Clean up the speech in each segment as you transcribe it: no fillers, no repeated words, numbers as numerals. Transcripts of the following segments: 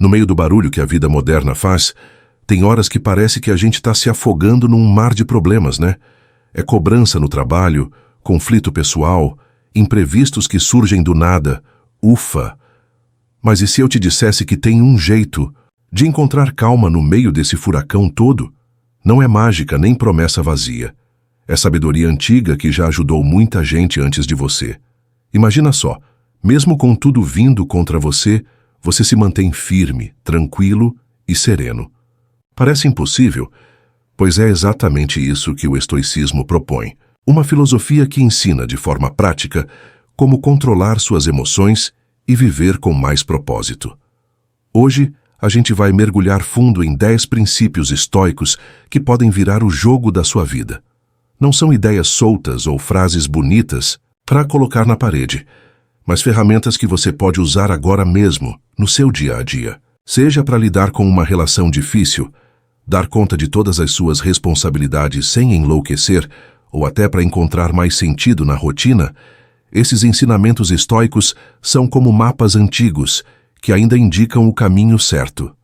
No meio do barulho que a vida moderna faz, tem horas que parece que a gente está se afogando num mar de problemas, né? É cobrança no trabalho, conflito pessoal, imprevistos que surgem do nada. Ufa! Mas e se eu te dissesse que tem um jeito de encontrar calma no meio desse furacão todo? Não é mágica nem promessa vazia. É sabedoria antiga que já ajudou muita gente antes de você. Imagina só, mesmo com tudo vindo contra você, você se mantém firme, tranquilo e sereno. Parece impossível, pois é exatamente isso que o estoicismo propõe. Uma filosofia que ensina de forma prática como controlar suas emoções e viver com mais propósito. Hoje, a gente vai mergulhar fundo em 10 princípios estoicos que podem virar o jogo da sua vida. Não são ideias soltas ou frases bonitas para colocar na parede, mas ferramentas que você pode usar agora mesmo, no seu dia a dia. Seja para lidar com uma relação difícil, dar conta de todas as suas responsabilidades sem enlouquecer, ou até para encontrar mais sentido na rotina, esses ensinamentos estoicos são como mapas antigos que ainda indicam o caminho certo.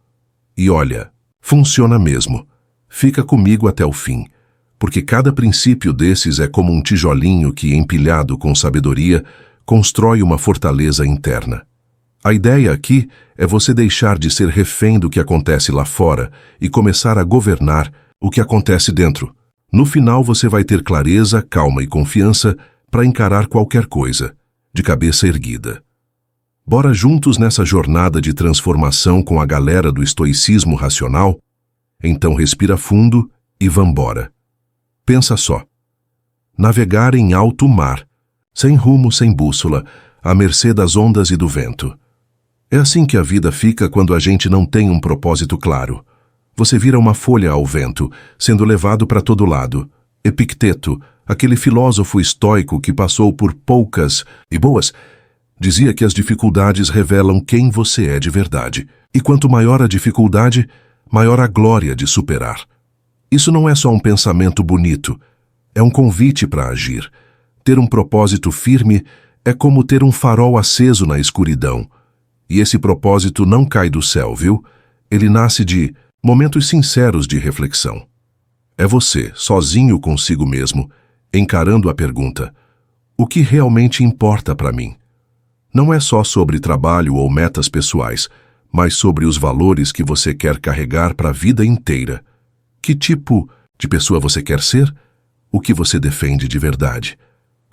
E olha, funciona mesmo. Fica comigo até o fim, porque cada princípio desses é como um tijolinho que, empilhado com sabedoria, constrói uma fortaleza interna. A ideia aqui é você deixar de ser refém do que acontece lá fora e começar a governar o que acontece dentro. No final você vai ter clareza, calma e confiança para encarar qualquer coisa, de cabeça erguida. Bora juntos nessa jornada de transformação com a galera do estoicismo racional? Então respira fundo e vambora. Pensa só. Navegar em alto mar, sem rumo, sem bússola, à mercê das ondas e do vento. É assim que a vida fica quando a gente não tem um propósito claro. Você vira uma folha ao vento, sendo levado para todo lado. Epicteto, aquele filósofo estoico que passou por poucas e boas, dizia que as dificuldades revelam quem você é de verdade. E quanto maior a dificuldade, maior a glória de superar. Isso não é só um pensamento bonito, é um convite para agir. Ter um propósito firme é como ter um farol aceso na escuridão. E esse propósito não cai do céu, viu? Ele nasce de momentos sinceros de reflexão. É você, sozinho consigo mesmo, encarando a pergunta: o que realmente importa para mim? Não é só sobre trabalho ou metas pessoais, mas sobre os valores que você quer carregar para a vida inteira. Que tipo de pessoa você quer ser? O que você defende de verdade?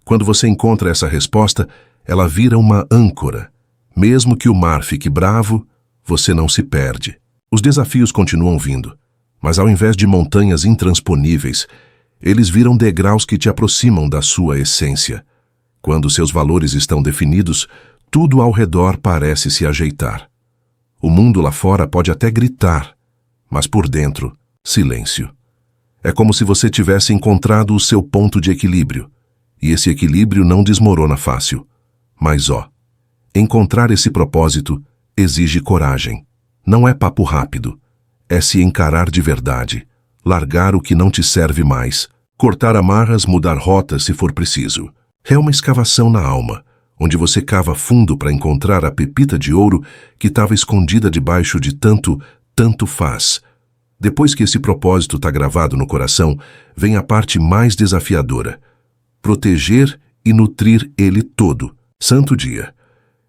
Quando você encontra essa resposta, ela vira uma âncora. Mesmo que o mar fique bravo, você não se perde. Os desafios continuam vindo, mas ao invés de montanhas intransponíveis, eles viram degraus que te aproximam da sua essência. Quando seus valores estão definidos, tudo ao redor parece se ajeitar. O mundo lá fora pode até gritar, mas por dentro, silêncio. É como se você tivesse encontrado o seu ponto de equilíbrio, e esse equilíbrio não desmorona fácil. Mas encontrar esse propósito exige coragem. Não é papo rápido. É se encarar de verdade, largar o que não te serve mais, cortar amarras, mudar rotas se for preciso. É uma escavação na alma, onde você cava fundo para encontrar a pepita de ouro que estava escondida debaixo de tanto faz. Depois que esse propósito está gravado no coração, vem a parte mais desafiadora: proteger e nutrir ele todo, santo dia.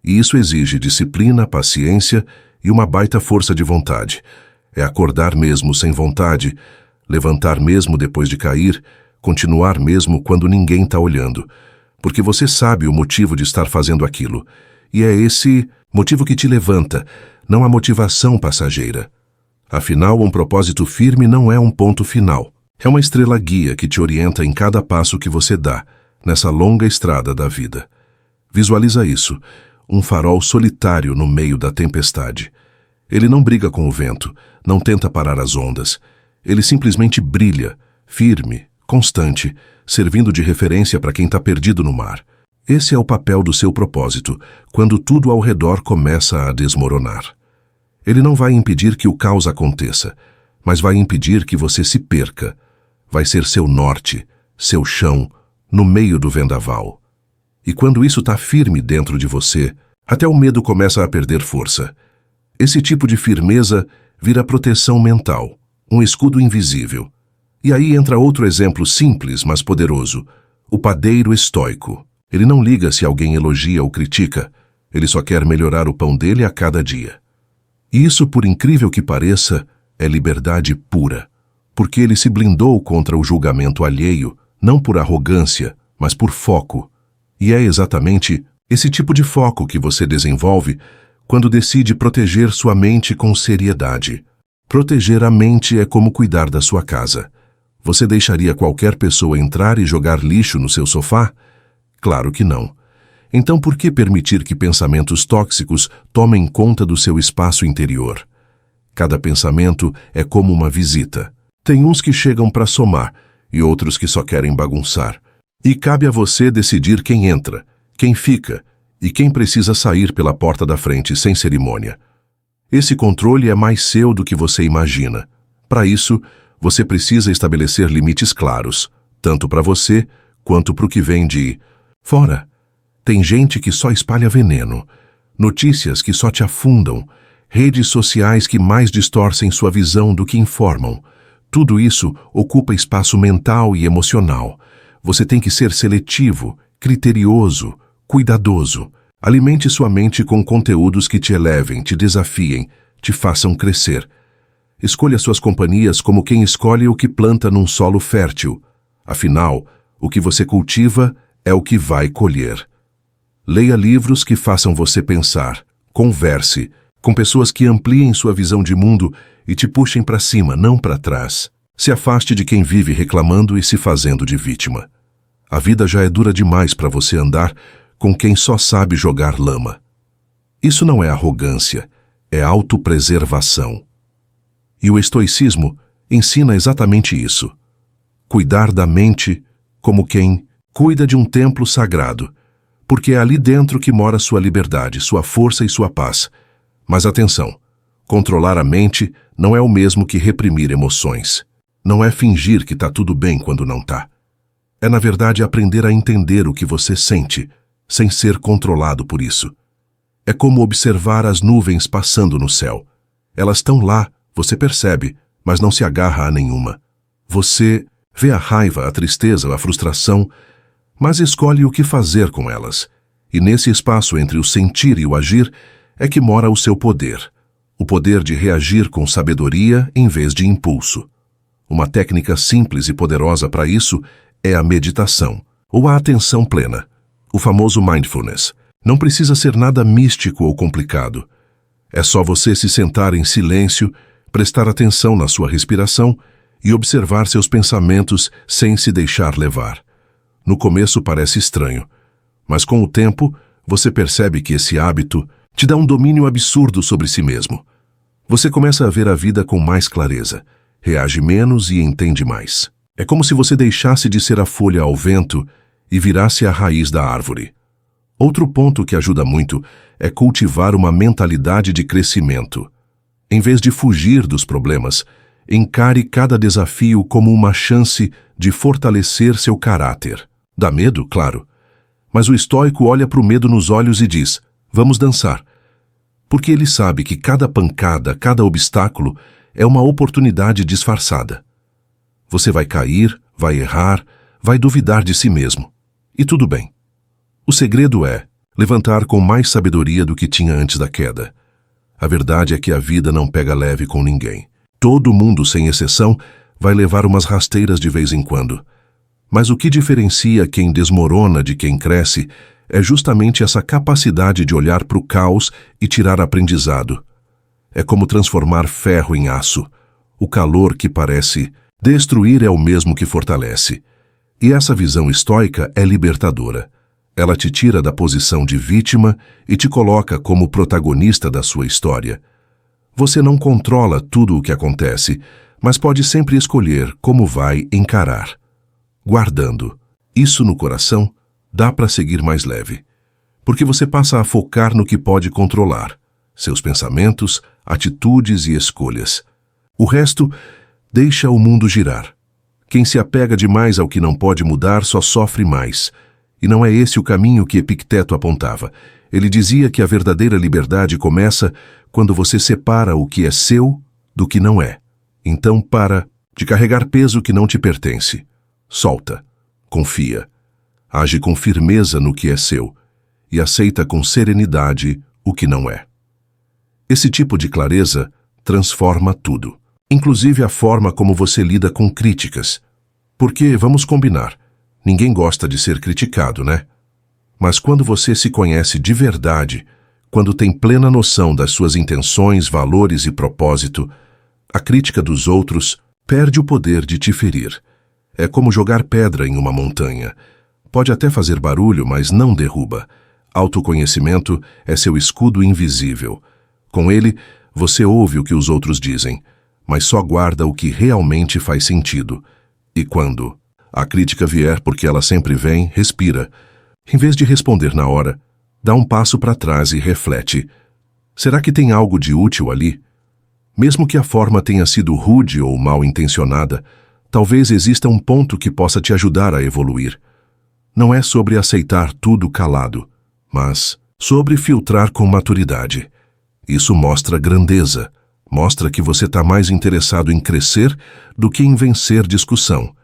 E isso exige disciplina, paciência e uma baita força de vontade. É acordar mesmo sem vontade, levantar mesmo depois de cair, continuar mesmo quando ninguém está olhando. Porque você sabe o motivo de estar fazendo aquilo. E é esse motivo que te levanta, não a motivação passageira. Afinal, um propósito firme não é um ponto final. É uma estrela guia que te orienta em cada passo que você dá, nessa longa estrada da vida. Visualiza isso. Um farol solitário no meio da tempestade. Ele não briga com o vento, não tenta parar as ondas. Ele simplesmente brilha, firme, constante, servindo de referência para quem está perdido no mar. Esse é o papel do seu propósito, quando tudo ao redor começa a desmoronar. Ele não vai impedir que o caos aconteça, mas vai impedir que você se perca. Vai ser seu norte, seu chão, no meio do vendaval. E quando isso está firme dentro de você, até o medo começa a perder força. Esse tipo de firmeza vira proteção mental, um escudo invisível. E aí entra outro exemplo simples, mas poderoso: o padeiro estoico. Ele não liga se alguém elogia ou critica, ele só quer melhorar o pão dele a cada dia. E isso, por incrível que pareça, é liberdade pura, porque ele se blindou contra o julgamento alheio, não por arrogância, mas por foco. E é exatamente esse tipo de foco que você desenvolve quando decide proteger sua mente com seriedade. Proteger a mente é como cuidar da sua casa. Você deixaria qualquer pessoa entrar e jogar lixo no seu sofá? Claro que não. Então por que permitir que pensamentos tóxicos tomem conta do seu espaço interior? Cada pensamento é como uma visita. Tem uns que chegam para somar e outros que só querem bagunçar. E cabe a você decidir quem entra, quem fica e quem precisa sair pela porta da frente sem cerimônia. Esse controle é mais seu do que você imagina. Para isso, você precisa estabelecer limites claros, tanto para você quanto para o que vem de fora. Tem gente que só espalha veneno, notícias que só te afundam, redes sociais que mais distorcem sua visão do que informam. Tudo isso ocupa espaço mental e emocional. Você tem que ser seletivo, criterioso, cuidadoso. Alimente sua mente com conteúdos que te elevem, te desafiem, te façam crescer. Escolha suas companhias como quem escolhe o que planta num solo fértil. Afinal, o que você cultiva é o que vai colher. Leia livros que façam você pensar. Converse com pessoas que ampliem sua visão de mundo e te puxem para cima, não para trás. Se afaste de quem vive reclamando e se fazendo de vítima. A vida já é dura demais para você andar com quem só sabe jogar lama. Isso não é arrogância, é autopreservação. E o estoicismo ensina exatamente isso. Cuidar da mente como quem cuida de um templo sagrado, porque é ali dentro que mora sua liberdade, sua força e sua paz. Mas atenção, controlar a mente não é o mesmo que reprimir emoções. Não é fingir que está tudo bem quando não está. É, na verdade, aprender a entender o que você sente, sem ser controlado por isso. É como observar as nuvens passando no céu. Elas estão lá, você percebe, mas não se agarra a nenhuma. Você vê a raiva, a tristeza, a frustração, mas escolhe o que fazer com elas. E nesse espaço entre o sentir e o agir é que mora o seu poder. O poder de reagir com sabedoria em vez de impulso. Uma técnica simples e poderosa para isso é a meditação, ou a atenção plena, o famoso mindfulness. Não precisa ser nada místico ou complicado. É só você se sentar em silêncio, prestar atenção na sua respiração e observar seus pensamentos sem se deixar levar. No começo parece estranho, mas com o tempo você percebe que esse hábito te dá um domínio absurdo sobre si mesmo. Você começa a ver a vida com mais clareza, reage menos e entende mais. É como se você deixasse de ser a folha ao vento e virasse a raiz da árvore. Outro ponto que ajuda muito é cultivar uma mentalidade de crescimento. Em vez de fugir dos problemas, encare cada desafio como uma chance de fortalecer seu caráter. Dá medo, claro. Mas o estoico olha para o medo nos olhos e diz: vamos dançar. Porque ele sabe que cada pancada, cada obstáculo é uma oportunidade disfarçada. Você vai cair, vai errar, vai duvidar de si mesmo. E tudo bem. O segredo é levantar com mais sabedoria do que tinha antes da queda. A verdade é que a vida não pega leve com ninguém. Todo mundo, sem exceção, vai levar umas rasteiras de vez em quando. Mas o que diferencia quem desmorona de quem cresce é justamente essa capacidade de olhar para o caos e tirar aprendizado. É como transformar ferro em aço. O calor que parece destruir é o mesmo que fortalece. E essa visão estoica é libertadora. Ela te tira da posição de vítima e te coloca como protagonista da sua história. Você não controla tudo o que acontece, mas pode sempre escolher como vai encarar. Guardando isso no coração, dá para seguir mais leve. Porque você passa a focar no que pode controlar, seus pensamentos, atitudes e escolhas. O resto deixa o mundo girar. Quem se apega demais ao que não pode mudar só sofre mais. E não é esse o caminho que Epicteto apontava. Ele dizia que a verdadeira liberdade começa quando você separa o que é seu do que não é. Então para de carregar peso que não te pertence. Solta, confia, age com firmeza no que é seu e aceita com serenidade o que não é. Esse tipo de clareza transforma tudo, inclusive a forma como você lida com críticas. Porque, vamos combinar, ninguém gosta de ser criticado, né? Mas quando você se conhece de verdade, quando tem plena noção das suas intenções, valores e propósito, a crítica dos outros perde o poder de te ferir. É como jogar pedra em uma montanha. Pode até fazer barulho, mas não derruba. Autoconhecimento é seu escudo invisível. Com ele, você ouve o que os outros dizem, mas só guarda o que realmente faz sentido. E quando a crítica vier, porque ela sempre vem, respira. Em vez de responder na hora, dá um passo para trás e reflete. Será que tem algo de útil ali? Mesmo que a forma tenha sido rude ou mal intencionada, talvez exista um ponto que possa te ajudar a evoluir. Não é sobre aceitar tudo calado, mas sobre filtrar com maturidade. Isso mostra grandeza, mostra que você está mais interessado em crescer do que em vencer discussão.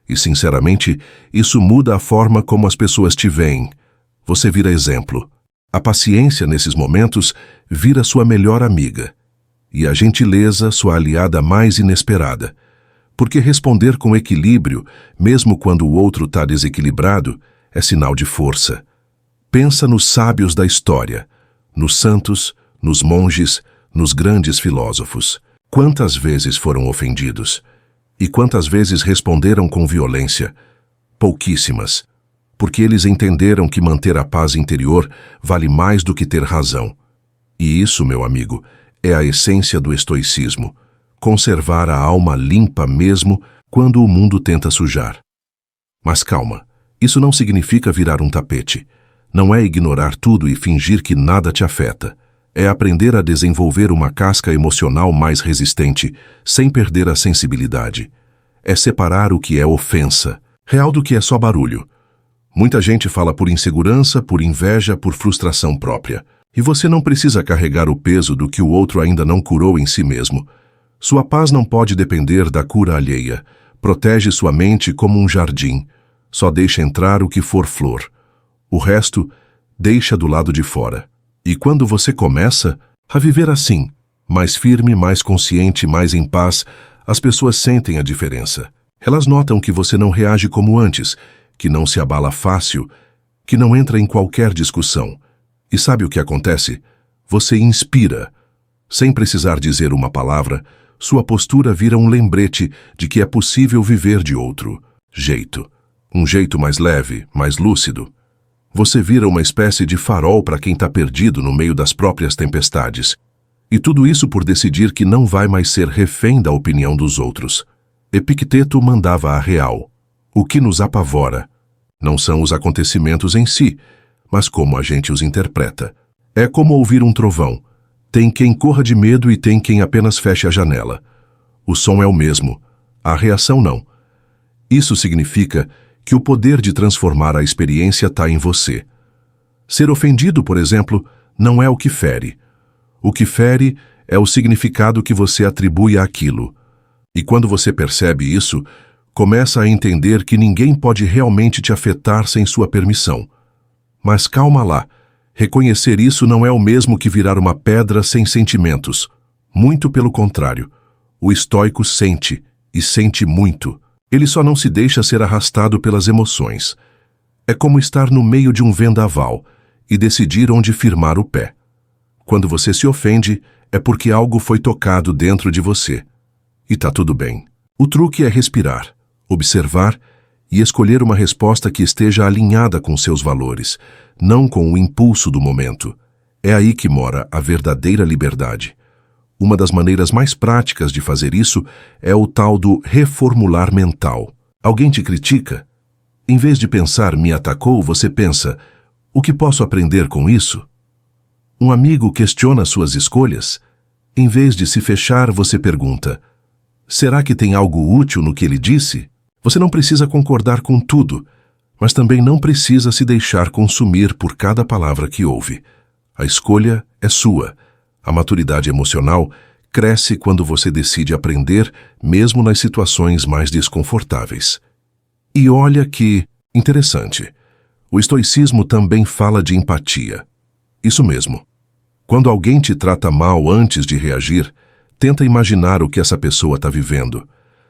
E, sinceramente, isso muda a forma como as pessoas te veem. Você vira exemplo. A paciência, nesses momentos, vira sua melhor amiga. E a gentileza, sua aliada mais inesperada. Porque responder com equilíbrio, mesmo quando o outro está desequilibrado, é sinal de força. Pensa nos sábios da história, nos santos, nos monges, nos grandes filósofos. Quantas vezes foram ofendidos? E quantas vezes responderam com violência? Pouquíssimas, porque eles entenderam que manter a paz interior vale mais do que ter razão. E isso, meu amigo, é a essência do estoicismo, conservar a alma limpa mesmo quando o mundo tenta sujar. Mas calma, isso não significa virar um tapete. Não é ignorar tudo e fingir que nada te afeta. É aprender a desenvolver uma casca emocional mais resistente, sem perder a sensibilidade. É separar o que é ofensa, real do que é só barulho. Muita gente fala por insegurança, por inveja, por frustração própria. E você não precisa carregar o peso do que o outro ainda não curou em si mesmo. Sua paz não pode depender da cura alheia. Protege sua mente como um jardim. Só deixa entrar o que for flor. O resto, deixa do lado de fora. E quando você começa a viver assim, mais firme, mais consciente, mais em paz, as pessoas sentem a diferença. Elas notam que você não reage como antes, que não se abala fácil, que não entra em qualquer discussão. E sabe o que acontece? Você inspira. Sem precisar dizer uma palavra, sua postura vira um lembrete de que é possível viver de outro jeito. Um jeito mais leve, mais lúcido. Você vira uma espécie de farol para quem está perdido no meio das próprias tempestades. E tudo isso por decidir que não vai mais ser refém da opinião dos outros. Epicteto mandava a real. O que nos apavora não são os acontecimentos em si, mas como a gente os interpreta. É como ouvir um trovão. Tem quem corra de medo e tem quem apenas feche a janela. O som é o mesmo, a reação não. Isso significa que o poder de transformar a experiência está em você. Ser ofendido, por exemplo, não é o que fere. O que fere é o significado que você atribui àquilo. E quando você percebe isso, começa a entender que ninguém pode realmente te afetar sem sua permissão. Mas calma lá, reconhecer isso não é o mesmo que virar uma pedra sem sentimentos. Muito pelo contrário. O estoico sente, e sente muito. Ele só não se deixa ser arrastado pelas emoções. É como estar no meio de um vendaval e decidir onde firmar o pé. Quando você se ofende, é porque algo foi tocado dentro de você. E tá tudo bem. O truque é respirar, observar e escolher uma resposta que esteja alinhada com seus valores, não com o impulso do momento. É aí que mora a verdadeira liberdade. Uma das maneiras mais práticas de fazer isso é o tal do reformular mental. Alguém te critica? Em vez de pensar, me atacou, você pensa, o que posso aprender com isso? Um amigo questiona suas escolhas? Em vez de se fechar, você pergunta, será que tem algo útil no que ele disse? Você não precisa concordar com tudo, mas também não precisa se deixar consumir por cada palavra que ouve. A escolha é sua. A maturidade emocional cresce quando você decide aprender, mesmo nas situações mais desconfortáveis. E olha que interessante. O estoicismo também fala de empatia. Isso mesmo. Quando alguém te trata mal antes de reagir, tenta imaginar o que essa pessoa está vivendo.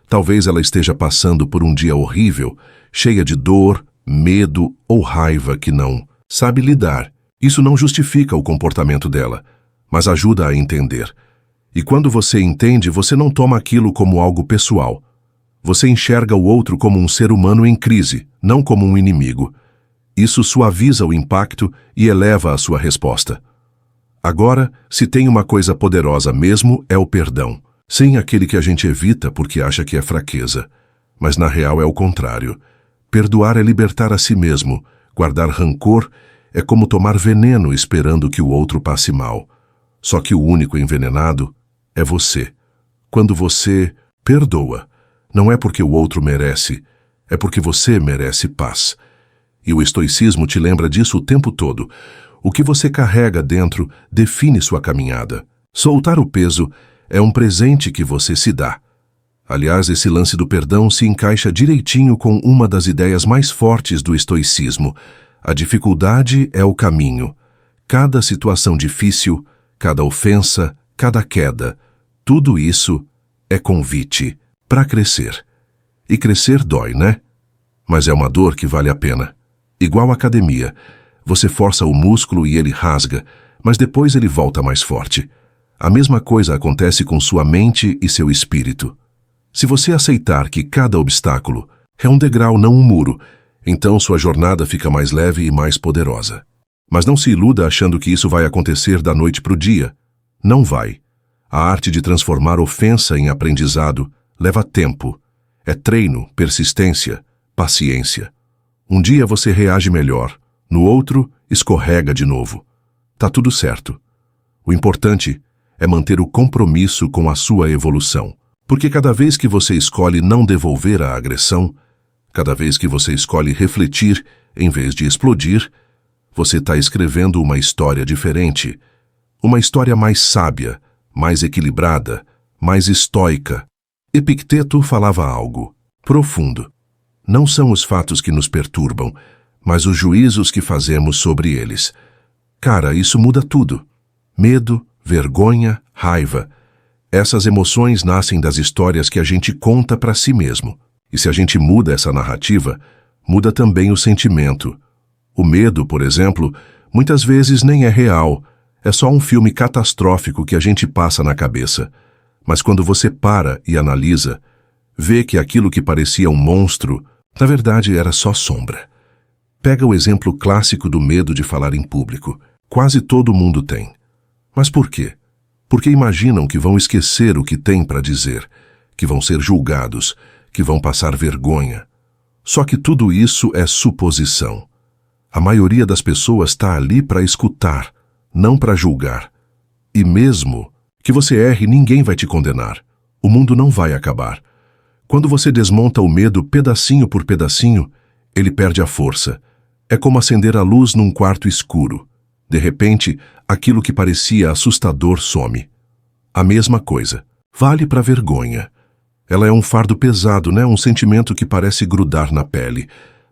Talvez ela esteja passando por um dia horrível, cheia de dor, medo ou raiva que não sabe lidar. Isso não justifica o comportamento dela, mas ajuda a entender. E quando você entende, você não toma aquilo como algo pessoal. Você enxerga o outro como um ser humano em crise, não como um inimigo. Isso suaviza o impacto e eleva a sua resposta. Agora, se tem uma coisa poderosa mesmo, é o perdão. Sim, aquele que a gente evita porque acha que é fraqueza. Mas na real é o contrário. Perdoar é libertar a si mesmo. Guardar rancor é como tomar veneno esperando que o outro passe mal. Só que o único envenenado é você. Quando você perdoa, não é porque o outro merece, é porque você merece paz. E o estoicismo te lembra disso o tempo todo. O que você carrega dentro define sua caminhada. Soltar o peso é um presente que você se dá. Aliás, esse lance do perdão se encaixa direitinho com uma das ideias mais fortes do estoicismo. A dificuldade é o caminho. Cada situação difícil, cada ofensa, cada queda, tudo isso é convite para crescer. E crescer dói, né? Mas é uma dor que vale a pena. Igual à academia, você força o músculo e ele rasga, mas depois ele volta mais forte. A mesma coisa acontece com sua mente e seu espírito. Se você aceitar que cada obstáculo é um degrau, não um muro, então sua jornada fica mais leve e mais poderosa. Mas não se iluda achando que isso vai acontecer da noite para o dia. Não vai. A arte de transformar ofensa em aprendizado leva tempo. É treino, persistência, paciência. Um dia você reage melhor, no outro escorrega de novo. Tá tudo certo. O importante é manter o compromisso com a sua evolução. Porque cada vez que você escolhe não devolver a agressão, cada vez que você escolhe refletir em vez de explodir, você está escrevendo uma história diferente. Uma história mais sábia, mais equilibrada, mais estoica. Epicteto falava algo profundo. Não são os fatos que nos perturbam, mas os juízos que fazemos sobre eles. Cara, isso muda tudo. Medo, vergonha, raiva. Essas emoções nascem das histórias que a gente conta para si mesmo. E se a gente muda essa narrativa, muda também o sentimento. O medo, por exemplo, muitas vezes nem é real. É só um filme catastrófico que a gente passa na cabeça. Mas quando você para e analisa, vê que aquilo que parecia um monstro, na verdade era só sombra. Pega o exemplo clássico do medo de falar em público. Quase todo mundo tem. Mas por quê? Porque imaginam que vão esquecer o que têm para dizer, que vão ser julgados, que vão passar vergonha. Só que tudo isso é suposição. A maioria das pessoas está ali para escutar, não para julgar. E mesmo que você erre, ninguém vai te condenar. O mundo não vai acabar. Quando você desmonta o medo pedacinho por pedacinho, ele perde a força. É como acender a luz num quarto escuro. De repente, aquilo que parecia assustador some. A mesma coisa vale para a vergonha. Ela é um fardo pesado, né? Um sentimento que parece grudar na pele,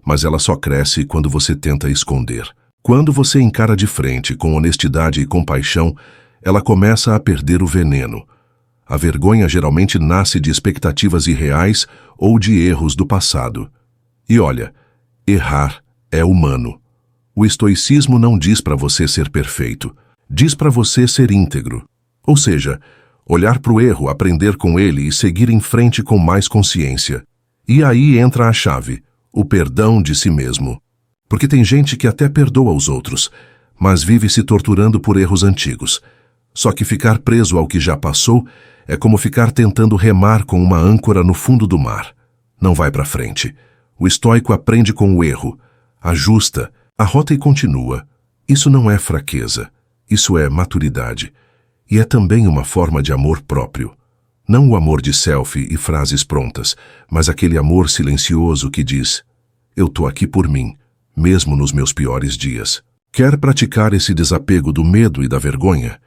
mas ela só cresce quando você tenta esconder. Quando você encara de frente com honestidade e compaixão, ela começa a perder o veneno. A vergonha geralmente nasce de expectativas irreais ou de erros do passado. E olha, errar é humano. O estoicismo não diz para você ser perfeito, diz para você ser íntegro. Ou seja, olhar para o erro, aprender com ele e seguir em frente com mais consciência. E aí entra a chave, o perdão de si mesmo. Porque tem gente que até perdoa os outros, mas vive se torturando por erros antigos. Só que ficar preso ao que já passou é como ficar tentando remar com uma âncora no fundo do mar. Não vai para frente. O estoico aprende com o erro, ajusta, arrota e continua. Isso não é fraqueza, isso é maturidade. E é também uma forma de amor próprio. Não o amor de selfie e frases prontas, mas aquele amor silencioso que diz: eu tô aqui por mim, mesmo nos meus piores dias. Quer praticar esse desapego do medo e da vergonha?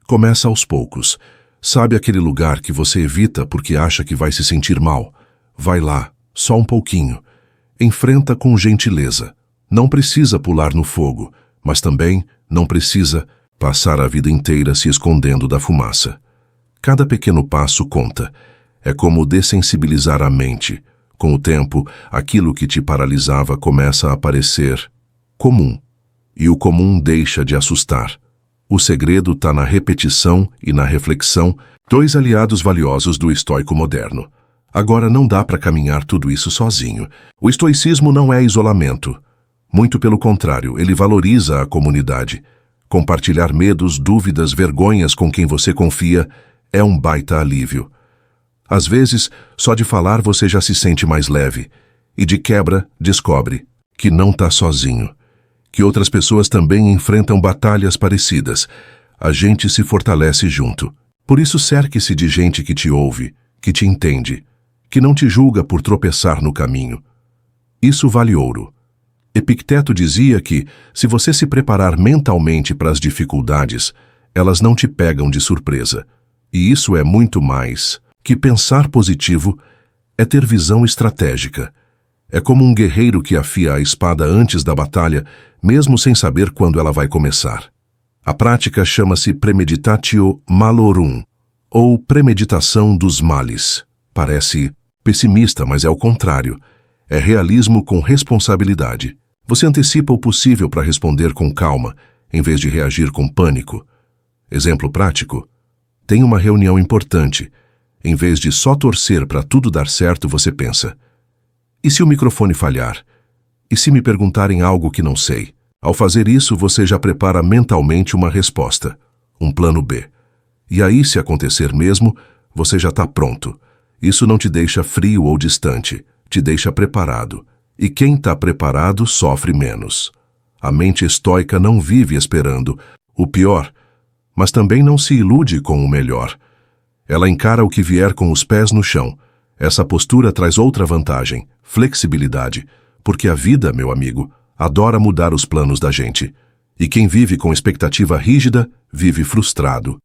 Começa aos poucos. Sabe aquele lugar que você evita porque acha que vai se sentir mal? Vai lá, só um pouquinho. Enfrenta com gentileza. Não precisa pular no fogo, mas também não precisa passar a vida inteira se escondendo da fumaça. Cada pequeno passo conta. É como dessensibilizar a mente. Com o tempo, aquilo que te paralisava começa a parecer comum. E o comum deixa de assustar. O segredo está na repetição e na reflexão, dois aliados valiosos do estoico moderno. Agora não dá para caminhar tudo isso sozinho. O estoicismo não é isolamento. Muito pelo contrário, ele valoriza a comunidade. Compartilhar medos, dúvidas, vergonhas com quem você confia é um baita alívio. Às vezes, só de falar você já se sente mais leve. E de quebra, descobre que não está sozinho. Que outras pessoas também enfrentam batalhas parecidas. A gente se fortalece junto. Por isso cerque-se de gente que te ouve, que te entende, que não te julga por tropeçar no caminho. Isso vale ouro. Epicteto dizia que, se você se preparar mentalmente para as dificuldades, elas não te pegam de surpresa. E isso é muito mais que pensar positivo, é ter visão estratégica. É como um guerreiro que afia a espada antes da batalha, mesmo sem saber quando ela vai começar. A prática chama-se premeditatio malorum, ou premeditação dos males. Parece pessimista, mas é o contrário. É realismo com responsabilidade. Você antecipa o possível para responder com calma, em vez de reagir com pânico. Exemplo prático. Tem uma reunião importante. Em vez de só torcer para tudo dar certo, você pensa: e se o microfone falhar? E se me perguntarem algo que não sei? Ao fazer isso, você já prepara mentalmente uma resposta, um plano B. E aí, se acontecer mesmo, você já está pronto. Isso não te deixa frio ou distante, te deixa preparado. E quem está preparado sofre menos. A mente estoica não vive esperando o pior, mas também não se ilude com o melhor. Ela encara o que vier com os pés no chão. Essa postura traz outra vantagem, flexibilidade, porque a vida, meu amigo, adora mudar os planos da gente. E quem vive com expectativa rígida, vive frustrado.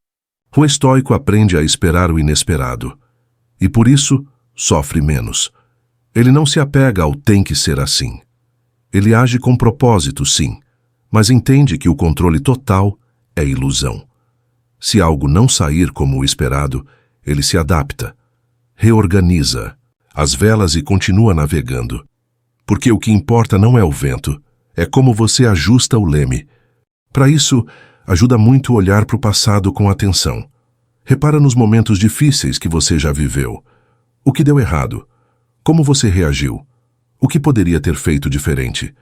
O estoico aprende a esperar o inesperado. E por isso, sofre menos. Ele não se apega ao tem que ser assim. Ele age com propósito, sim, mas entende que o controle total é ilusão. Se algo não sair como o esperado, ele se adapta, reorganiza as velas e continua navegando. Porque o que importa não é o vento, é como você ajusta o leme. Para isso, ajuda muito olhar para o passado com atenção. Repara nos momentos difíceis que você já viveu. O que deu errado? Como você reagiu? O que poderia ter feito diferente?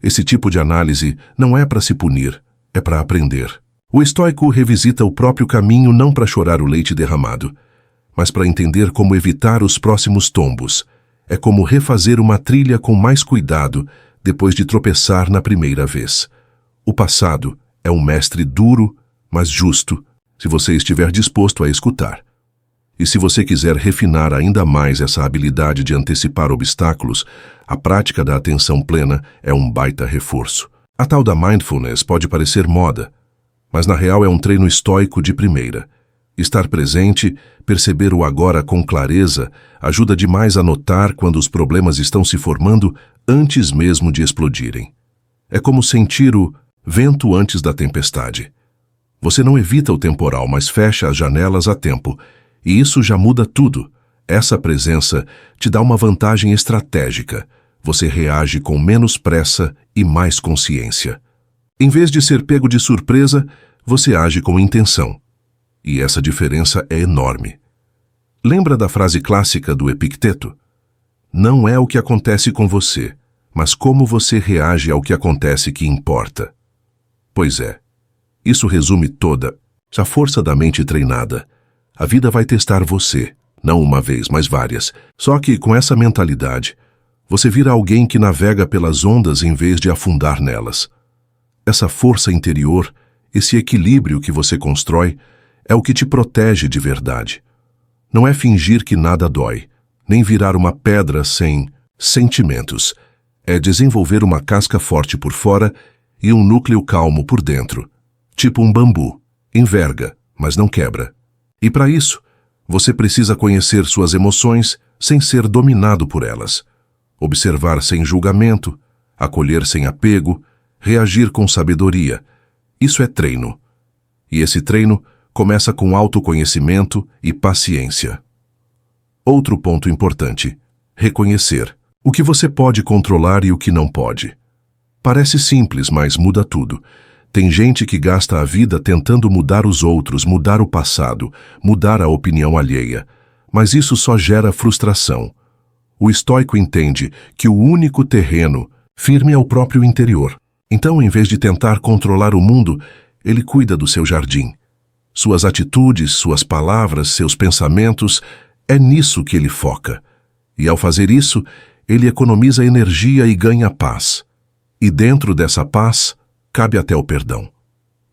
Esse tipo de análise não é para se punir, é para aprender. O estoico revisita o próprio caminho não para chorar o leite derramado, mas para entender como evitar os próximos tombos. É como refazer uma trilha com mais cuidado depois de tropeçar na primeira vez. O passado é um mestre duro, mas justo, se você estiver disposto a escutar. E se você quiser refinar ainda mais essa habilidade de antecipar obstáculos, a prática da atenção plena é um baita reforço. A tal da mindfulness pode parecer moda, mas na real é um treino estoico de primeira. Estar presente, perceber o agora com clareza, ajuda demais a notar quando os problemas estão se formando antes mesmo de explodirem. É como sentir o vento antes da tempestade. Você não evita o temporal, mas fecha as janelas a tempo, e isso já muda tudo. Essa presença te dá uma vantagem estratégica. Você reage com menos pressa e mais consciência. Em vez de ser pego de surpresa, você age com intenção. E essa diferença é enorme. Lembra da frase clássica do Epicteto? Não é o que acontece com você, mas como você reage ao que acontece que importa. Pois é, isso resume toda a força da mente treinada. A vida vai testar você, não uma vez, mas várias. Só que com essa mentalidade, você vira alguém que navega pelas ondas em vez de afundar nelas. Essa força interior, esse equilíbrio que você constrói, é o que te protege de verdade. Não é fingir que nada dói, nem virar uma pedra sem sentimentos. É desenvolver uma casca forte por fora e um núcleo calmo por dentro, tipo um bambu, enverga, mas não quebra. E para isso, você precisa conhecer suas emoções sem ser dominado por elas, observar sem julgamento, acolher sem apego, reagir com sabedoria. Isso é treino. E esse treino começa com autoconhecimento e paciência. Outro ponto importante: reconhecer o que você pode controlar e o que não pode. Parece simples, mas muda tudo. Tem gente que gasta a vida tentando mudar os outros, mudar o passado, mudar a opinião alheia. Mas isso só gera frustração. O estoico entende que o único terreno firme é o próprio interior. Então, em vez de tentar controlar o mundo, ele cuida do seu jardim. Suas atitudes, suas palavras, seus pensamentos, é nisso que ele foca. E ao fazer isso, ele economiza energia e ganha paz. E dentro dessa paz, cabe até o perdão.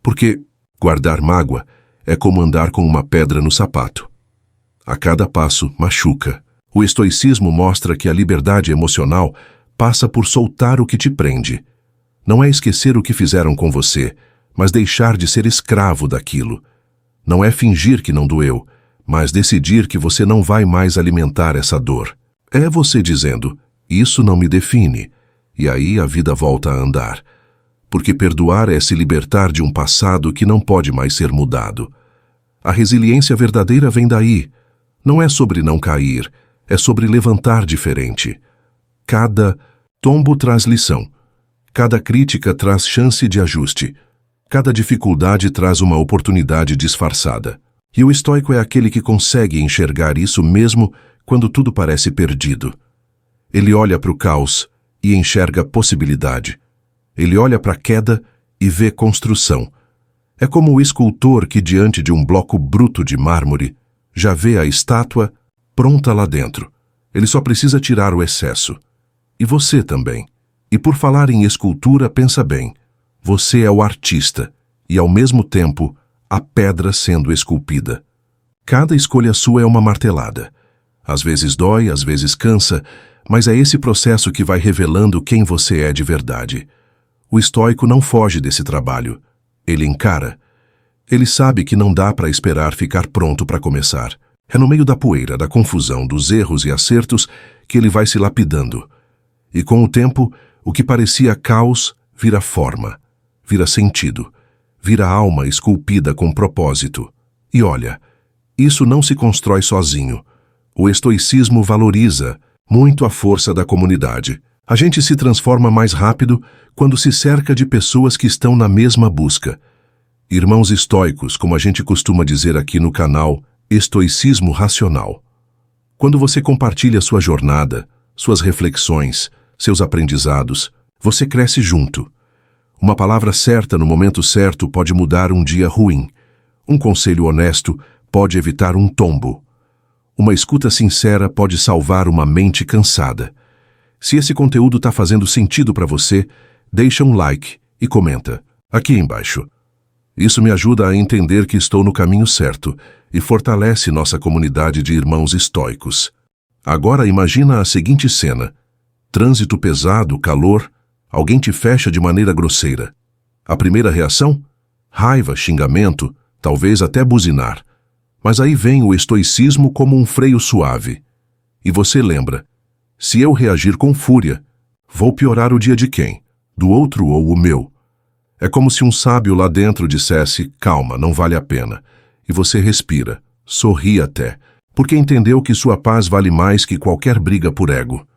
Porque guardar mágoa é como andar com uma pedra no sapato. A cada passo, machuca. O estoicismo mostra que a liberdade emocional passa por soltar o que te prende. Não é esquecer o que fizeram com você, mas deixar de ser escravo daquilo. Não é fingir que não doeu, mas decidir que você não vai mais alimentar essa dor. É você dizendo, isso não me define, e aí a vida volta a andar. Porque perdoar é se libertar de um passado que não pode mais ser mudado. A resiliência verdadeira vem daí. Não é sobre não cair, é sobre levantar diferente. Cada tombo traz lição. Cada crítica traz chance de ajuste. Cada dificuldade traz uma oportunidade disfarçada. E o estoico é aquele que consegue enxergar isso mesmo quando tudo parece perdido. Ele olha para o caos e enxerga possibilidade. Ele olha para a queda e vê construção. É como o escultor que, diante de um bloco bruto de mármore, já vê a estátua pronta lá dentro. Ele só precisa tirar o excesso. E você também. E por falar em escultura, pensa bem. Você é o artista e, ao mesmo tempo, a pedra sendo esculpida. Cada escolha sua é uma martelada. Às vezes dói, às vezes cansa, mas é esse processo que vai revelando quem você é de verdade. O estoico não foge desse trabalho. Ele encara. Ele sabe que não dá para esperar ficar pronto para começar. É no meio da poeira, da confusão, dos erros e acertos que ele vai se lapidando. E com o tempo, o que parecia caos vira forma, vira sentido, vira alma esculpida com propósito. E olha, isso não se constrói sozinho. O estoicismo valoriza muito a força da comunidade. A gente se transforma mais rápido quando se cerca de pessoas que estão na mesma busca. Irmãos estoicos, como a gente costuma dizer aqui no canal Estoicismo Racional. Quando você compartilha sua jornada, suas reflexões, seus aprendizados, você cresce junto. Uma palavra certa no momento certo pode mudar um dia ruim. Um conselho honesto pode evitar um tombo. Uma escuta sincera pode salvar uma mente cansada. Se esse conteúdo está fazendo sentido para você, deixa um like e comenta aqui embaixo. Isso me ajuda a entender que estou no caminho certo e fortalece nossa comunidade de irmãos estoicos. Agora imagina a seguinte cena. Trânsito pesado, calor, alguém te fecha de maneira grosseira. A primeira reação? Raiva, xingamento, talvez até buzinar. Mas aí vem o estoicismo como um freio suave. E você lembra, se eu reagir com fúria, vou piorar o dia de quem? Do outro ou o meu? É como se um sábio lá dentro dissesse, calma, não vale a pena. E você respira, sorri até, porque entendeu que sua paz vale mais que qualquer briga por ego.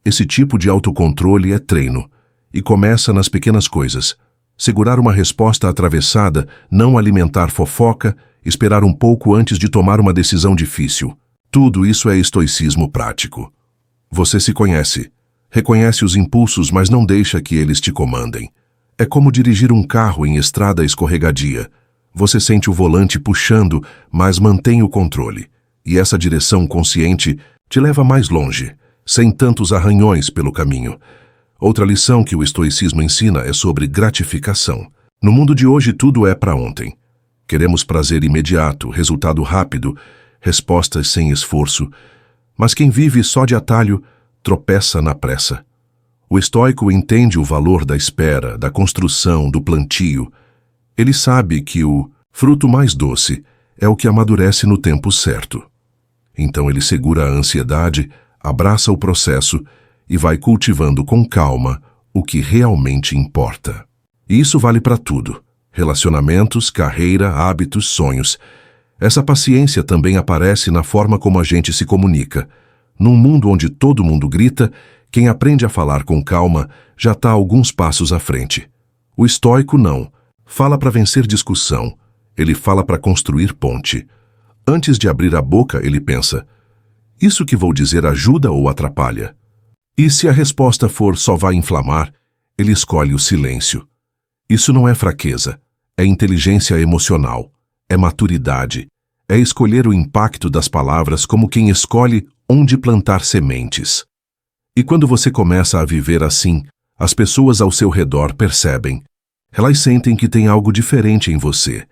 Esse tipo de autocontrole é treino, e começa nas pequenas coisas. Segurar uma resposta atravessada, não alimentar fofoca, esperar um pouco antes de tomar uma decisão difícil. Tudo isso é estoicismo prático. Você se conhece, reconhece os impulsos, mas não deixa que eles te comandem. É como dirigir um carro em estrada escorregadia. Você sente o volante puxando, mas mantém o controle. E essa direção consciente te leva mais longe, sem tantos arranhões pelo caminho. Outra lição que o estoicismo ensina é sobre gratificação. No mundo de hoje tudo é para ontem. Queremos prazer imediato, resultado rápido, respostas sem esforço. Mas quem vive só de atalho, tropeça na pressa. O estoico entende o valor da espera, da construção, do plantio. Ele sabe que o fruto mais doce é o que amadurece no tempo certo. Então ele segura a ansiedade, abraça o processo e vai cultivando com calma o que realmente importa. E isso vale para tudo: relacionamentos, carreira, hábitos, sonhos. Essa paciência também aparece na forma como a gente se comunica. Num mundo onde todo mundo grita, quem aprende a falar com calma já está alguns passos à frente. O estoico não. Fala para vencer discussão. Ele fala para construir ponte. Antes de abrir a boca, ele pensa: isso que vou dizer ajuda ou atrapalha? E se a resposta for só vai inflamar, ele escolhe o silêncio. Isso não é fraqueza, é inteligência emocional, é maturidade, é escolher o impacto das palavras como quem escolhe onde plantar sementes. E quando você começa a viver assim, as pessoas ao seu redor percebem. Elas sentem que tem algo diferente em você.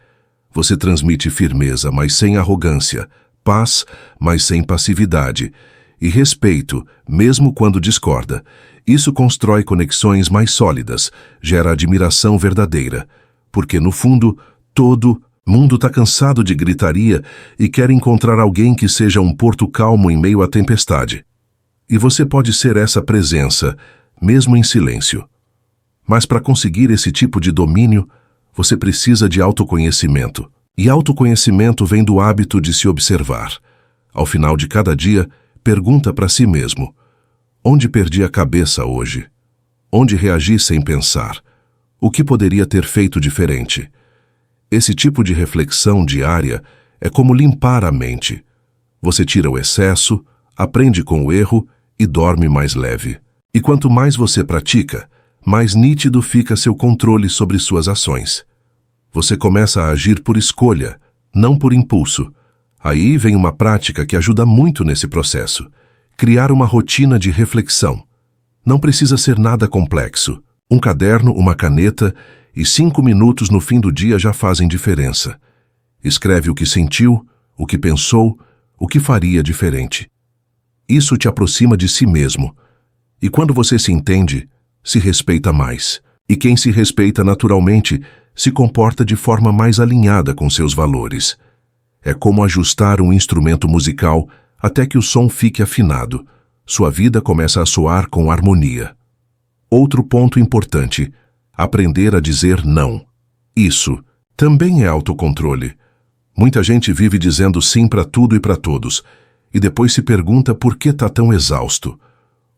Você transmite firmeza, mas sem arrogância, paz, mas sem passividade, e respeito, mesmo quando discorda. Isso constrói conexões mais sólidas, gera admiração verdadeira, porque no fundo, todo mundo está cansado de gritaria e quer encontrar alguém que seja um porto calmo em meio à tempestade. E você pode ser essa presença, mesmo em silêncio. Mas para conseguir esse tipo de domínio, você precisa de autoconhecimento. E autoconhecimento vem do hábito de se observar. Ao final de cada dia, pergunta para si mesmo: onde perdi a cabeça hoje? Onde reagi sem pensar? O que poderia ter feito diferente? Esse tipo de reflexão diária é como limpar a mente. Você tira o excesso, aprende com o erro e dorme mais leve. E quanto mais você pratica, mais nítido fica seu controle sobre suas ações. Você começa a agir por escolha, não por impulso. Aí vem uma prática que ajuda muito nesse processo: criar uma rotina de reflexão. Não precisa ser nada complexo. Um caderno, uma caneta e 5 minutos no fim do dia já fazem diferença. Escreve o que sentiu, o que pensou, o que faria diferente. Isso te aproxima de si mesmo. E quando você se entende, se respeita mais. E quem se respeita naturalmente se comporta de forma mais alinhada com seus valores. É como ajustar um instrumento musical até que o som fique afinado. Sua vida começa a soar com harmonia. Outro ponto importante: aprender a dizer não. Isso também é autocontrole. Muita gente vive dizendo sim para tudo e para todos, e depois se pergunta por que está tão exausto.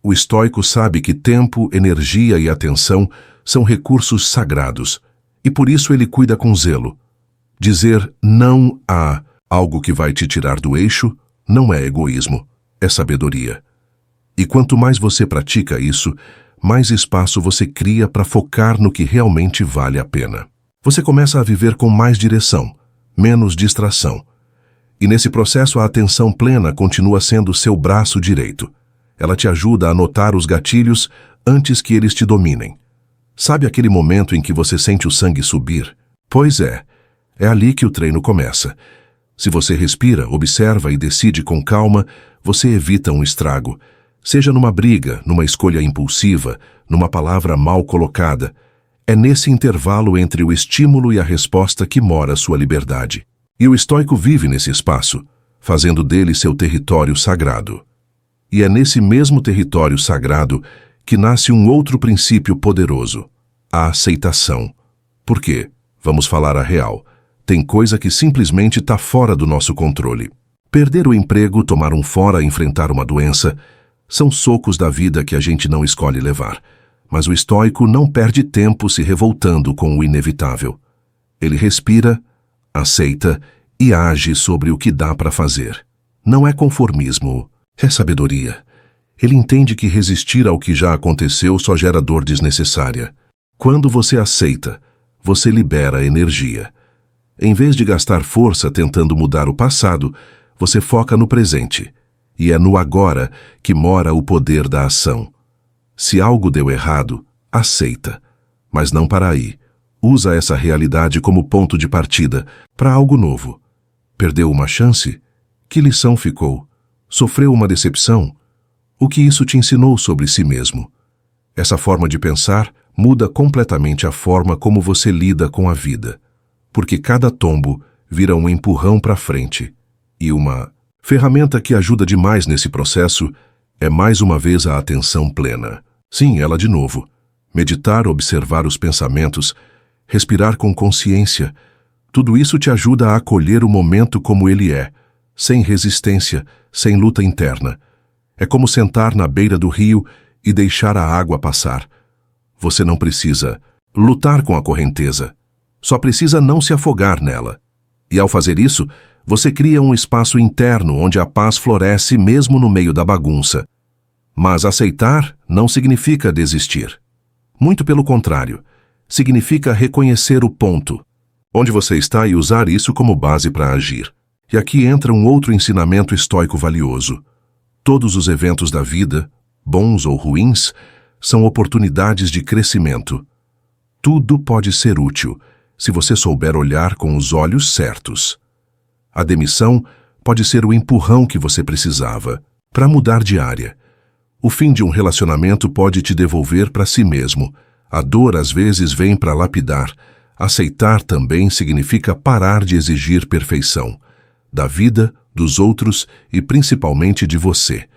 O estoico sabe que tempo, energia e atenção são recursos sagrados, e por isso ele cuida com zelo. Dizer não a algo que vai te tirar do eixo não é egoísmo, é sabedoria. E quanto mais você pratica isso, mais espaço você cria para focar no que realmente vale a pena. Você começa a viver com mais direção, menos distração. E nesse processo a atenção plena continua sendo seu braço direito. Ela te ajuda a notar os gatilhos antes que eles te dominem. Sabe aquele momento em que você sente o sangue subir? Pois é ali que o treino começa. Se você respira, observa e decide com calma, você evita um estrago. Seja numa briga, numa escolha impulsiva, numa palavra mal colocada. É nesse intervalo entre o estímulo e a resposta que mora sua liberdade. E o estoico vive nesse espaço, fazendo dele seu território sagrado. E é nesse mesmo território sagrado que nasce um outro princípio poderoso: a aceitação. Por quê? Vamos falar a real. Tem coisa que simplesmente está fora do nosso controle. Perder o emprego, tomar um fora, enfrentar uma doença, são socos da vida que a gente não escolhe levar. Mas o estoico não perde tempo se revoltando com o inevitável. Ele respira, aceita e age sobre o que dá para fazer. Não é conformismo, é sabedoria. Ele entende que resistir ao que já aconteceu só gera dor desnecessária. Quando você aceita, você libera energia. Em vez de gastar força tentando mudar o passado, você foca no presente. E é no agora que mora o poder da ação. Se algo deu errado, aceita. Mas não para aí. Usa essa realidade como ponto de partida para algo novo. Perdeu uma chance? Que lição ficou? Sofreu uma decepção? O que isso te ensinou sobre si mesmo? Essa forma de pensar muda completamente a forma como você lida com a vida, porque cada tombo vira um empurrão para frente. E uma ferramenta que ajuda demais nesse processo é mais uma vez a atenção plena. Sim, ela de novo. Meditar, observar os pensamentos, respirar com consciência, tudo isso te ajuda a acolher o momento como ele é, sem resistência, sem luta interna. É como sentar na beira do rio e deixar a água passar. Você não precisa lutar com a correnteza, só precisa não se afogar nela. E ao fazer isso, você cria um espaço interno onde a paz floresce mesmo no meio da bagunça. Mas aceitar não significa desistir. Muito pelo contrário, significa reconhecer o ponto, onde você está e usar isso como base para agir. E aqui entra um outro ensinamento estoico valioso. Todos os eventos da vida, bons ou ruins, são oportunidades de crescimento. Tudo pode ser útil, se você souber olhar com os olhos certos. A demissão pode ser o empurrão que você precisava para mudar de área. O fim de um relacionamento pode te devolver para si mesmo. A dor às vezes vem para lapidar. Aceitar também significa parar de exigir perfeição, da vida, dos outros e principalmente de você.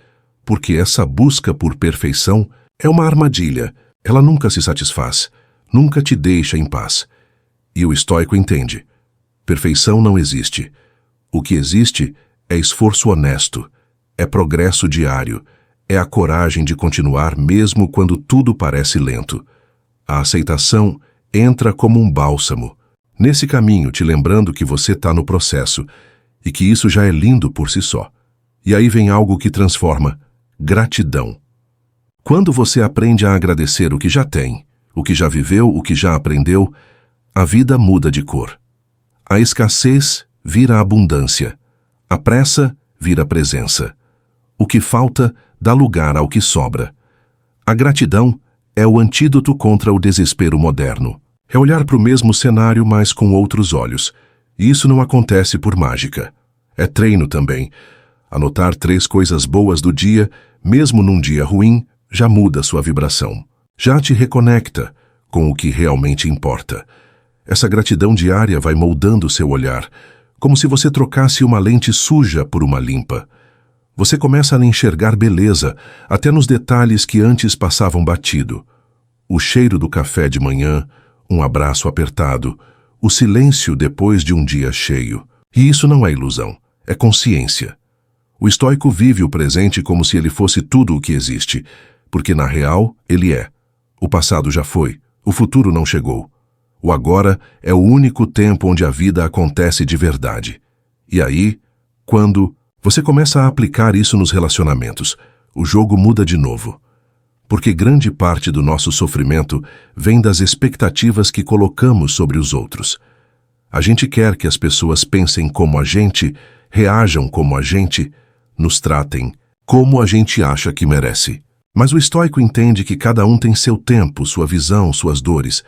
Porque essa busca por perfeição é uma armadilha. Ela nunca se satisfaz, nunca te deixa em paz. E o estoico entende. Perfeição não existe. O que existe é esforço honesto, é progresso diário, é a coragem de continuar mesmo quando tudo parece lento. A aceitação entra como um bálsamo, nesse caminho te lembrando que você está no processo e que isso já é lindo por si só. E aí vem algo que transforma: gratidão. Quando você aprende a agradecer o que já tem, o que já viveu, o que já aprendeu, a vida muda de cor. A escassez vira abundância, a pressa vira presença. O que falta dá lugar ao que sobra. A gratidão é o antídoto contra o desespero moderno. É olhar para o mesmo cenário, mas com outros olhos. E isso não acontece por mágica. É treino também. Anotar 3 coisas boas do dia, mesmo num dia ruim, já muda sua vibração. Já te reconecta com o que realmente importa. Essa gratidão diária vai moldando seu olhar, como se você trocasse uma lente suja por uma limpa. Você começa a enxergar beleza, até nos detalhes que antes passavam batido. O cheiro do café de manhã, um abraço apertado, o silêncio depois de um dia cheio. E isso não é ilusão, é consciência. O estoico vive o presente como se ele fosse tudo o que existe, porque na real ele é. O passado já foi, o futuro não chegou. O agora é o único tempo onde a vida acontece de verdade. E aí, quando você começa a aplicar isso nos relacionamentos, o jogo muda de novo. Porque grande parte do nosso sofrimento vem das expectativas que colocamos sobre os outros. A gente quer que as pessoas pensem como a gente, reajam como a gente, nos tratem como a gente acha que merece. Mas o estoico entende que cada um tem seu tempo, sua visão, suas dores.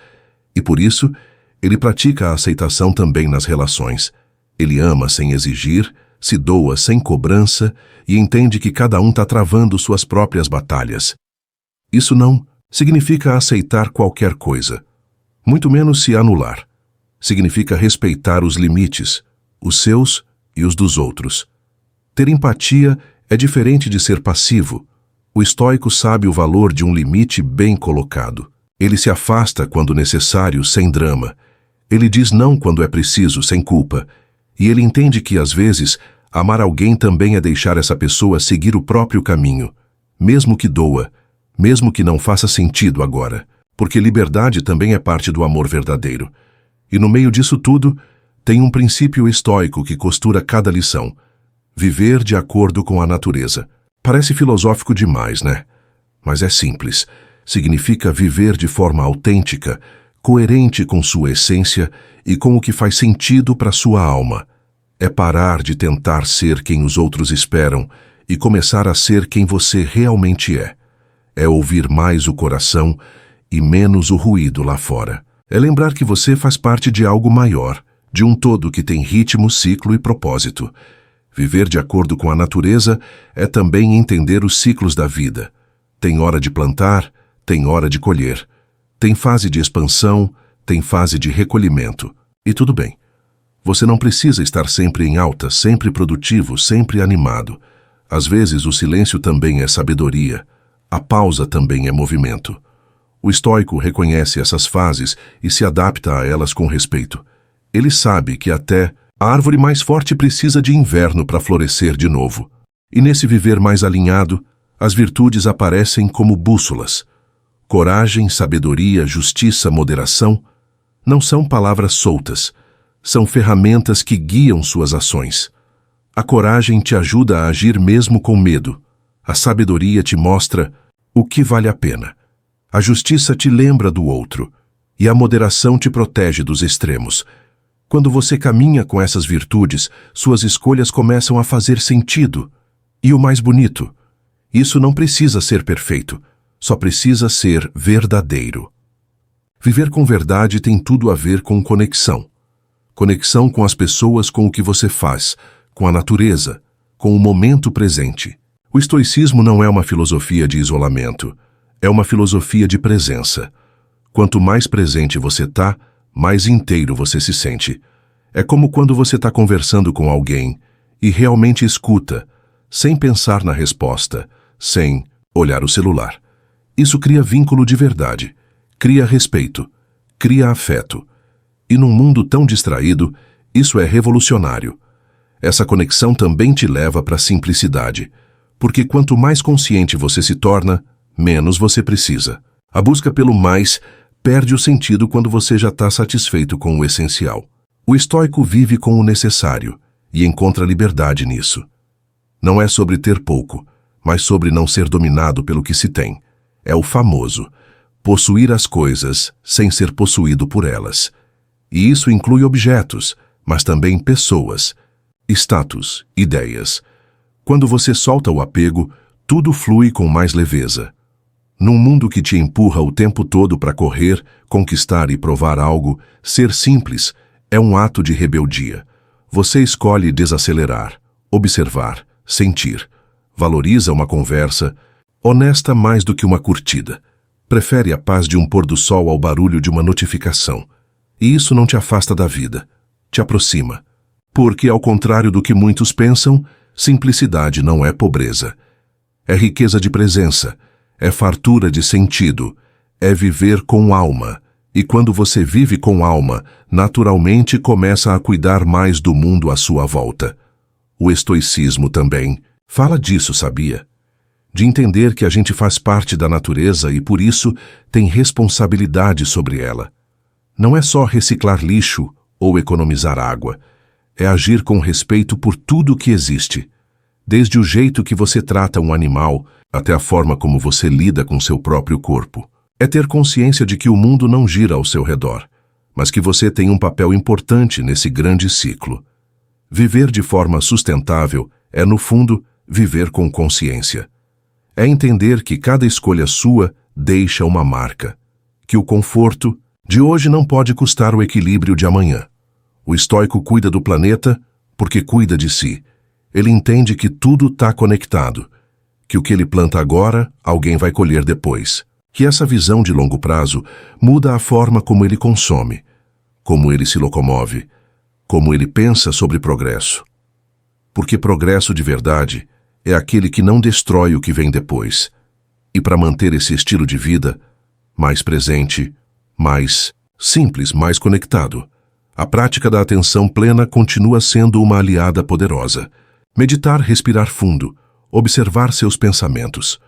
E por isso, ele pratica a aceitação também nas relações. Ele ama sem exigir, se doa sem cobrança e entende que cada um está travando suas próprias batalhas. Isso não significa aceitar qualquer coisa, muito menos se anular. Significa respeitar os limites, os seus e os dos outros. Ter empatia é diferente de ser passivo. O estoico sabe o valor de um limite bem colocado. Ele se afasta quando necessário, sem drama. Ele diz não quando é preciso, sem culpa. E ele entende que, às vezes, amar alguém também é deixar essa pessoa seguir o próprio caminho, mesmo que doa, mesmo que não faça sentido agora, porque liberdade também é parte do amor verdadeiro. E no meio disso tudo, tem um princípio estoico que costura cada lição: viver de acordo com a natureza. Parece filosófico demais, né? Mas é simples. Significa viver de forma autêntica, coerente com sua essência e com o que faz sentido para sua alma. É parar de tentar ser quem os outros esperam e começar a ser quem você realmente é. É ouvir mais o coração e menos o ruído lá fora. É lembrar que você faz parte de algo maior, de um todo que tem ritmo, ciclo e propósito. Viver de acordo com a natureza é também entender os ciclos da vida. Tem hora de plantar, tem hora de colher. Tem fase de expansão, tem fase de recolhimento. E tudo bem. Você não precisa estar sempre em alta, sempre produtivo, sempre animado. Às vezes o silêncio também é sabedoria. A pausa também é movimento. O estoico reconhece essas fases e se adapta a elas com respeito. Ele sabe que até a árvore mais forte precisa de inverno para florescer de novo. E nesse viver mais alinhado, as virtudes aparecem como bússolas. Coragem, sabedoria, justiça, moderação não são palavras soltas, são ferramentas que guiam suas ações. A coragem te ajuda a agir mesmo com medo. A sabedoria te mostra o que vale a pena. A justiça te lembra do outro. E a moderação te protege dos extremos. Quando você caminha com essas virtudes, suas escolhas começam a fazer sentido. E o mais bonito, isso não precisa ser perfeito, só precisa ser verdadeiro. Viver com verdade tem tudo a ver com conexão. Conexão com as pessoas, com o que você faz, com a natureza, com o momento presente. O estoicismo não é uma filosofia de isolamento, é uma filosofia de presença. Quanto mais presente você está, mais inteiro você se sente. É como quando você está conversando com alguém e realmente escuta, sem pensar na resposta, sem olhar o celular. Isso cria vínculo de verdade, cria respeito, cria afeto. E num mundo tão distraído, isso é revolucionário. Essa conexão também te leva para a simplicidade, porque quanto mais consciente você se torna, menos você precisa. A busca pelo mais perde o sentido quando você já está satisfeito com o essencial. O estoico vive com o necessário e encontra liberdade nisso. Não é sobre ter pouco, mas sobre não ser dominado pelo que se tem. É o famoso possuir as coisas sem ser possuído por elas. E isso inclui objetos, mas também pessoas, status, ideias. Quando você solta o apego, tudo flui com mais leveza. Num mundo que te empurra o tempo todo para correr, conquistar e provar algo, ser simples é um ato de rebeldia. Você escolhe desacelerar, observar, sentir. Valoriza uma conversa, honesta mais do que uma curtida. Prefere a paz de um pôr do sol ao barulho de uma notificação. E isso não te afasta da vida, te aproxima. Porque, ao contrário do que muitos pensam, simplicidade não é pobreza. É riqueza de presença, é fartura de sentido, é viver com alma. E quando você vive com alma, naturalmente começa a cuidar mais do mundo à sua volta. O estoicismo também fala disso, sabia? De entender que a gente faz parte da natureza e, por isso, tem responsabilidade sobre ela. Não é só reciclar lixo ou economizar água. É agir com respeito por tudo que existe. Desde o jeito que você trata um animal, até a forma como você lida com seu próprio corpo. É ter consciência de que o mundo não gira ao seu redor, mas que você tem um papel importante nesse grande ciclo. Viver de forma sustentável é, no fundo, viver com consciência. É entender que cada escolha sua deixa uma marca, que o conforto de hoje não pode custar o equilíbrio de amanhã. O estoico cuida do planeta porque cuida de si. Ele entende que tudo está conectado, que o que ele planta agora, alguém vai colher depois. Que essa visão de longo prazo muda a forma como ele consome, como ele se locomove, como ele pensa sobre progresso. Porque progresso de verdade é aquele que não destrói o que vem depois. E para manter esse estilo de vida mais presente, mais simples, mais conectado, a prática da atenção plena continua sendo uma aliada poderosa. Meditar, respirar fundo, observar seus pensamentos.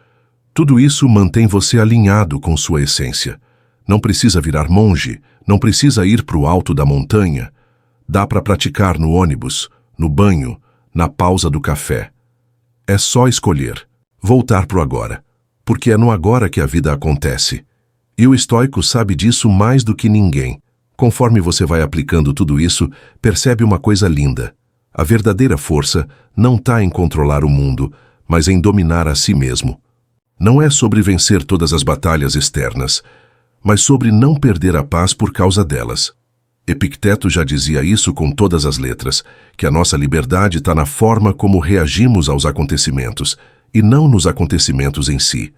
Tudo isso mantém você alinhado com sua essência. Não precisa virar monge, não precisa ir para o alto da montanha. Dá para praticar no ônibus, no banho, na pausa do café. É só escolher, voltar para o agora, porque é no agora que a vida acontece. E o estoico sabe disso mais do que ninguém. Conforme você vai aplicando tudo isso, percebe uma coisa linda. A verdadeira força não está em controlar o mundo, mas em dominar a si mesmo. Não é sobre vencer todas as batalhas externas, mas sobre não perder a paz por causa delas. Epicteto já dizia isso com todas as letras, que a nossa liberdade está na forma como reagimos aos acontecimentos, e não nos acontecimentos em si.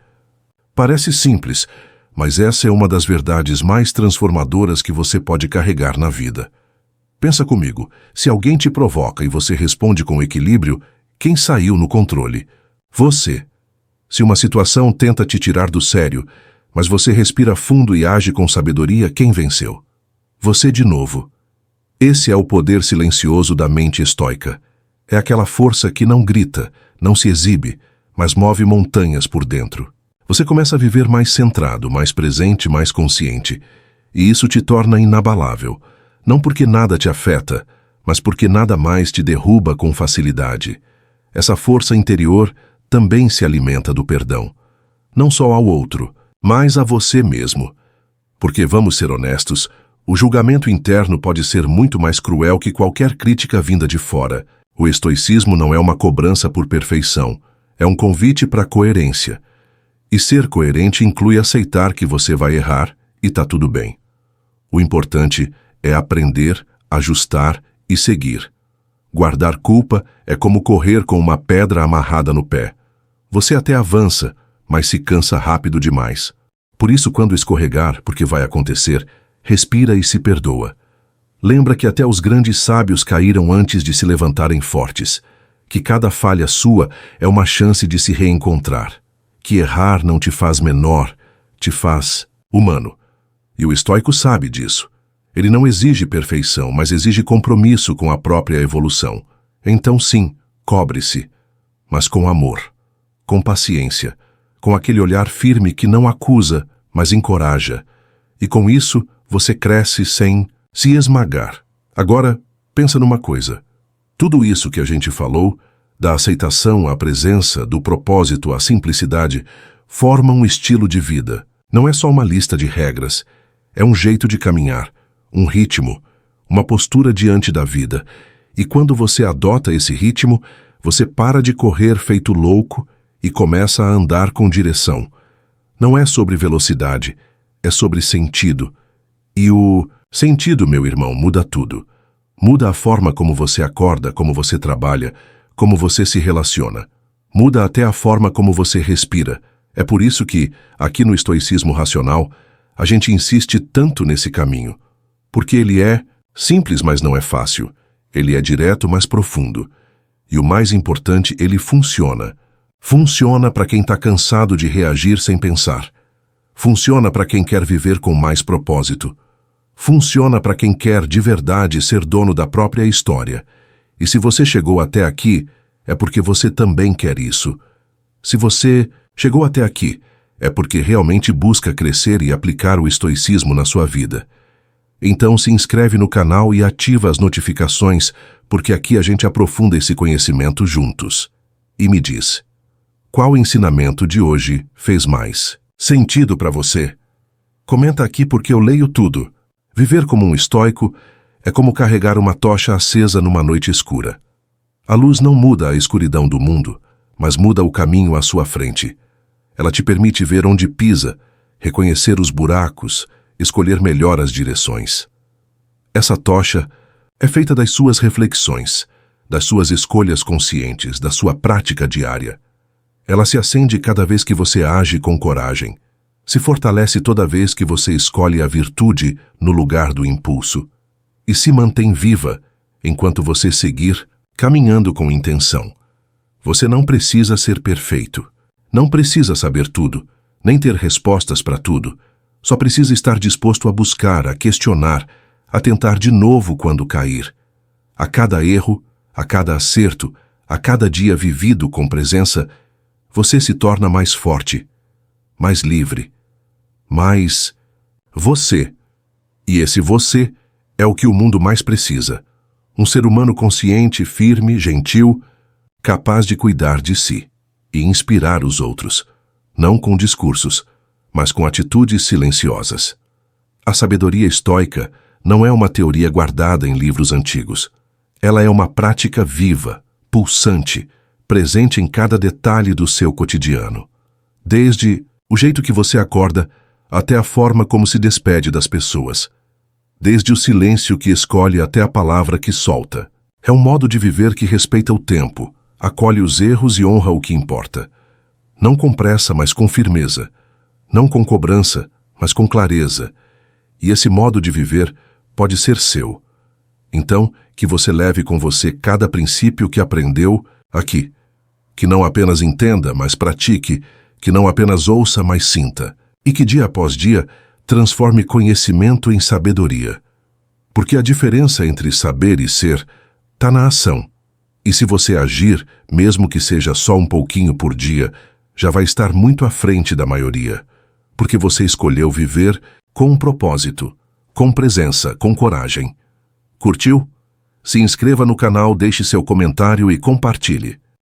Parece simples, mas essa é uma das verdades mais transformadoras que você pode carregar na vida. Pensa comigo, se alguém te provoca e você responde com equilíbrio, quem saiu no controle? Você. Se uma situação tenta te tirar do sério, mas você respira fundo e age com sabedoria, quem venceu? Você de novo. Esse é o poder silencioso da mente estoica. É aquela força que não grita, não se exibe, mas move montanhas por dentro. Você começa a viver mais centrado, mais presente, mais consciente. E isso te torna inabalável. Não porque nada te afeta, mas porque nada mais te derruba com facilidade. Essa força interior também se alimenta do perdão. Não só ao outro, mas a você mesmo. Porque, vamos ser honestos, o julgamento interno pode ser muito mais cruel que qualquer crítica vinda de fora. O estoicismo não é uma cobrança por perfeição, é um convite para coerência. E ser coerente inclui aceitar que você vai errar e tá tudo bem. O importante é aprender, ajustar e seguir. Guardar culpa é como correr com uma pedra amarrada no pé. Você até avança, mas se cansa rápido demais. Por isso, quando escorregar, porque vai acontecer, respira e se perdoa. Lembra que até os grandes sábios caíram antes de se levantarem fortes, que cada falha sua é uma chance de se reencontrar, que errar não te faz menor, te faz humano. E o estoico sabe disso. Ele não exige perfeição, mas exige compromisso com a própria evolução. Então sim, cobre-se, mas com amor, com paciência, com aquele olhar firme que não acusa, mas encoraja. E com isso, você cresce sem se esmagar. Agora, pensa numa coisa. Tudo isso que a gente falou, da aceitação à presença, do propósito à simplicidade, forma um estilo de vida. Não é só uma lista de regras. É um jeito de caminhar, um ritmo, uma postura diante da vida. E quando você adota esse ritmo, você para de correr feito louco e começa a andar com direção. Não é sobre velocidade, é sobre sentido. E o sentido, meu irmão, muda tudo. Muda a forma como você acorda, como você trabalha, como você se relaciona. Muda até a forma como você respira. É por isso que, aqui no estoicismo racional, a gente insiste tanto nesse caminho. Porque ele é simples, mas não é fácil. Ele é direto, mas profundo. E o mais importante, ele funciona. Funciona para quem está cansado de reagir sem pensar. Funciona para quem quer viver com mais propósito. Funciona para quem quer de verdade ser dono da própria história. E se você chegou até aqui, é porque você também quer isso. Se você chegou até aqui, é porque realmente busca crescer e aplicar o estoicismo na sua vida. Então se inscreve no canal e ativa as notificações, porque aqui a gente aprofunda esse conhecimento juntos. E me diz, qual ensinamento de hoje fez mais sentido para você? Comenta aqui porque eu leio tudo. Viver como um estoico é como carregar uma tocha acesa numa noite escura. A luz não muda a escuridão do mundo, mas muda o caminho à sua frente. Ela te permite ver onde pisa, reconhecer os buracos, escolher melhor as direções. Essa tocha é feita das suas reflexões, das suas escolhas conscientes, da sua prática diária. Ela se acende cada vez que você age com coragem. Se fortalece toda vez que você escolhe a virtude no lugar do impulso. E se mantém viva enquanto você seguir caminhando com intenção. Você não precisa ser perfeito. Não precisa saber tudo, nem ter respostas para tudo. Só precisa estar disposto a buscar, a questionar, a tentar de novo quando cair. A cada erro, a cada acerto, a cada dia vivido com presença, você se torna mais forte, mais livre, mais você. E esse você é o que o mundo mais precisa. Um ser humano consciente, firme, gentil, capaz de cuidar de si e inspirar os outros, não com discursos, mas com atitudes silenciosas. A sabedoria estoica não é uma teoria guardada em livros antigos. Ela é uma prática viva, pulsante, presente em cada detalhe do seu cotidiano. Desde o jeito que você acorda até a forma como se despede das pessoas. Desde o silêncio que escolhe até a palavra que solta. É um modo de viver que respeita o tempo, acolhe os erros e honra o que importa. Não com pressa, mas com firmeza. Não com cobrança, mas com clareza. E esse modo de viver pode ser seu. Então, que você leve com você cada princípio que aprendeu aqui. Que não apenas entenda, mas pratique. Que não apenas ouça, mas sinta. E que dia após dia transforme conhecimento em sabedoria. Porque a diferença entre saber e ser está na ação. E se você agir, mesmo que seja só um pouquinho por dia, já vai estar muito à frente da maioria. Porque você escolheu viver com um propósito, com presença, com coragem. Curtiu? Se inscreva no canal, deixe seu comentário e compartilhe.